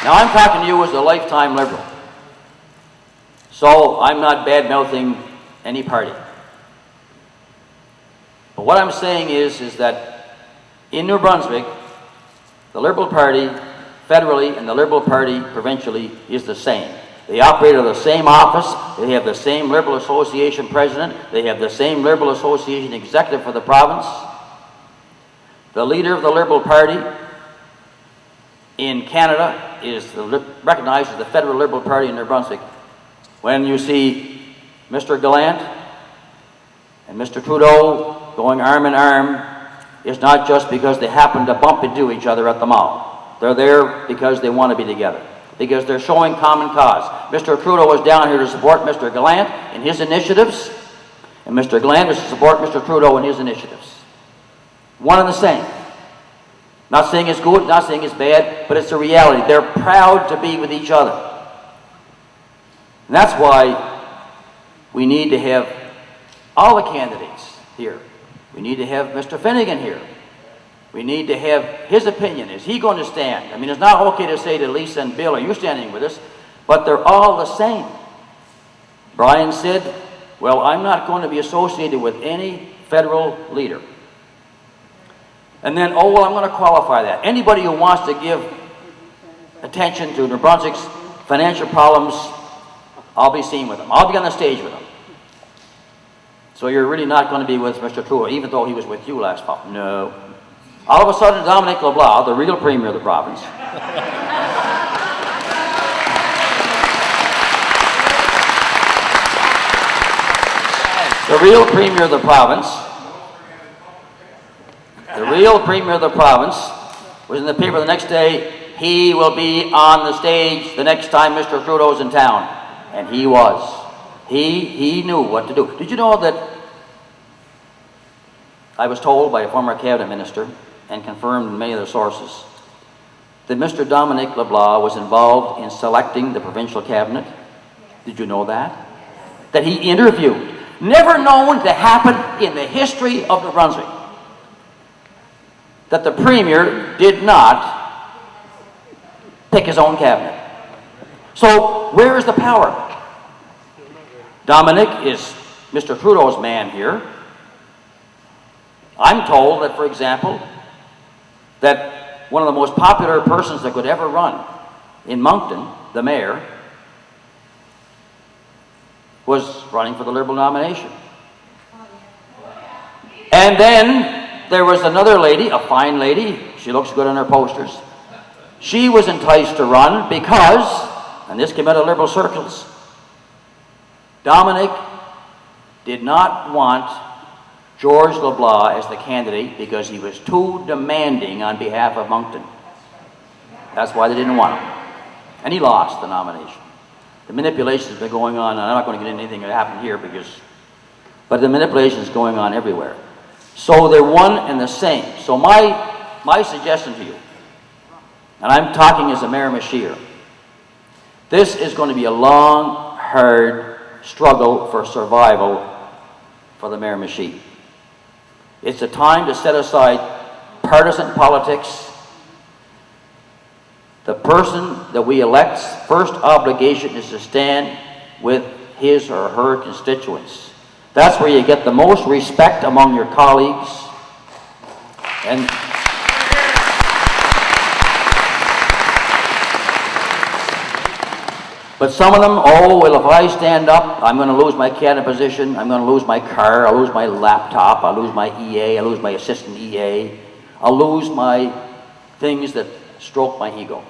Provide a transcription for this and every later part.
Now I'm talking to you as a lifetime Liberal. So I'm not bad-mouthing any party. But what I'm saying is that in New Brunswick, the Liberal Party federally and the Liberal Party provincially is the same. They operate out of the same office, they have the same Liberal Association president, they have the same Liberal Association executive for the province. The leader of the Liberal Party in Canada is recognized as the Federal Liberal Party in New Brunswick. When you see Mr. Gallant and Mr. Trudeau going arm in arm, it's not just because they happen to bump into each other at the mall. They're there because they want to be together, because they're showing common cause. Mr. Trudeau was down here to support Mr. Gallant in his initiatives, and Mr. Gallant is to support Mr. Trudeau in his initiatives. One and the same. Not saying it's good, not saying it's bad, but it's a reality. They're proud to be with each other. And that's why we need to have all the candidates here. We need to have Mr. Finnegan here. We need to have his opinion. Is he going to stand? I mean, it's not okay to say to Lisa and Bill, are you standing with us? But they're all the same. Brian said, well, I'm not going to be associated with any federal leader. And then, oh, well, I'm going to qualify that. Anybody who wants to give attention to New Brunswick's financial problems, I'll be seen with them. I'll be on the stage with them. So you're really not going to be with Mr. Trudeau, even though he was with you last fall. No. All of a sudden, Dominic LeBlanc, the real premier of the province, the real premier of the province was in the paper the next day. He will be on the stage the next time Mr. Trudeau's in town. And he was. He knew what to do. Did you know that I was told by a former cabinet minister, and confirmed in many other sources, that Mr. Dominic LeBlanc was involved in selecting the provincial cabinet? Did you know that? That he interviewed. Never known to happen in the history of New Brunswick. That the premier did not pick his own cabinet. So where is the power? Dominic is Mr. Trudeau's man here. I'm told that, for example, that one of the most popular persons that could ever run in Moncton, the mayor, was running for the Liberal nomination. And then there was another lady, a fine lady, she looks good on her posters. She was enticed to run because, and this came out of Liberal circles, Dominic did not want George LeBlanc as the candidate because he was too demanding on behalf of Moncton. That's why they didn't want him. And he lost the nomination. The manipulation has been going on, and I'm not going to get into anything that happened here but the manipulation is going on everywhere. So they're one and the same. So my suggestion to you, and I'm talking as a Miramichi here, this is going to be a long, hard struggle for survival for the Miramichi. It's a time to set aside partisan politics. The person that we elect's first obligation is to stand with his or her constituents. That's where you get the most respect among your colleagues. And but some of them, oh, well, if I stand up, I'm going to lose my cabinet position, I'm going to lose my car, I'll lose my laptop, I'll lose my EA, I'll lose my assistant EA, I'll lose my things that stroke my ego.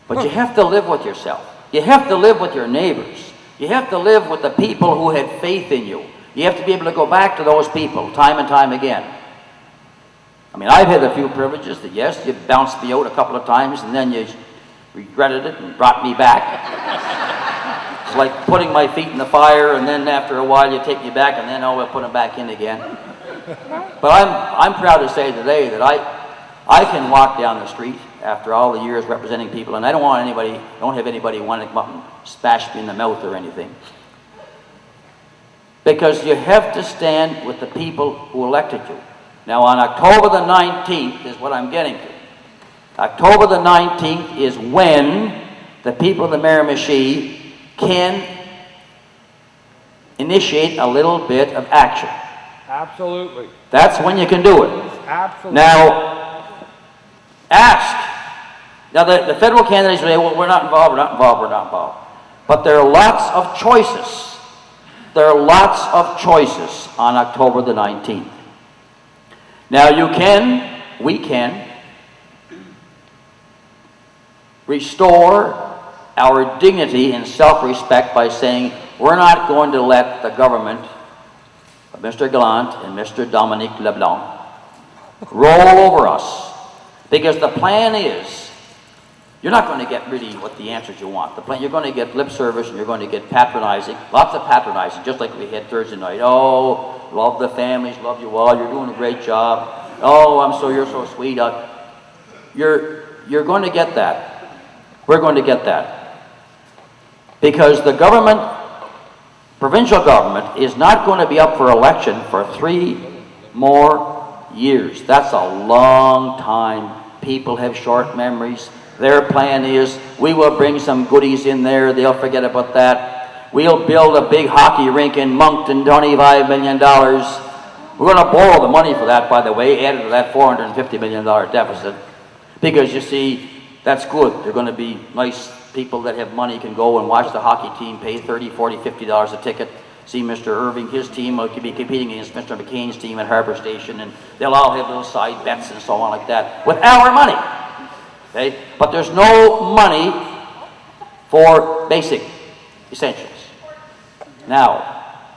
But you have to live with yourself. You have to live with your neighbors. You have to live with the people who had faith in you. You have to be able to go back to those people time and time again. I mean, I've had a few privileges that, yes, you bounced me out a couple of times and then you regretted it and brought me back. It's like putting my feet in the fire, and then after a while you take me back, and then, oh, we'll put them back in again. But I'm proud to say today that I can walk down the street after all the years representing people, and I don't have anybody wanting to come up and smash me in the mouth or anything. Because you have to stand with the people who elected you. Now on October the 19th is what I'm getting to. October the 19th is when the people of the Miramichi can initiate a little bit of action. Absolutely. That's when you can do it. Absolutely. Now, ask. Now, the federal candidates say, well, we're not involved, we're not involved, we're not involved. But there are lots of choices. There are lots of choices on October the 19th. Now, we can restore our dignity and self-respect by saying we're not going to let the government of Mr. Gallant and Mr. Dominique Leblanc roll over us. Because the plan is, you're not going to get really what the answers you want. The plan, you're going to get lip service and you're going to get patronizing, lots of patronizing, just like we had Thursday night. Oh, love the families, love you all, you're doing a great job. Oh, you're so sweet. You're going to get that. We're going to get that. Because the government, provincial government, is not going to be up for election for 3 more years. That's a long time. People have short memories. Their plan is, we will bring some goodies in there, they'll forget about that. We'll build a big hockey rink in Moncton, $25 million. We're going to borrow the money for that, by the way, added to that $450 million deficit. Because you see, that's good. They're going to be nice people that have money can go and watch the hockey team, pay $30, $40, $50 a ticket. See Mr. Irving, his team will be competing against Mr. McCain's team at Harbour Station, and they'll all have little side bets and so on like that with our money. Okay? But there's no money for basic essentials. Now,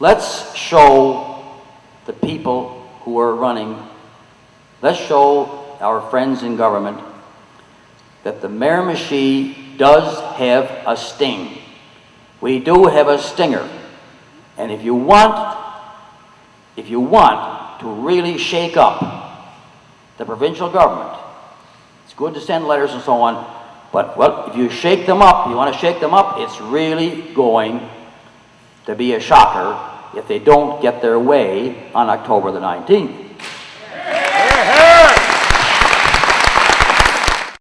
let's show the people who are running, let's show our friends in government that the Miramichi does have a sting. We do have a stinger. And if you want to really shake up the provincial government, it's good to send letters and so on, but well, if you shake them up, you want to shake them up, it's really going to be a shocker if they don't get their way on October the 19th.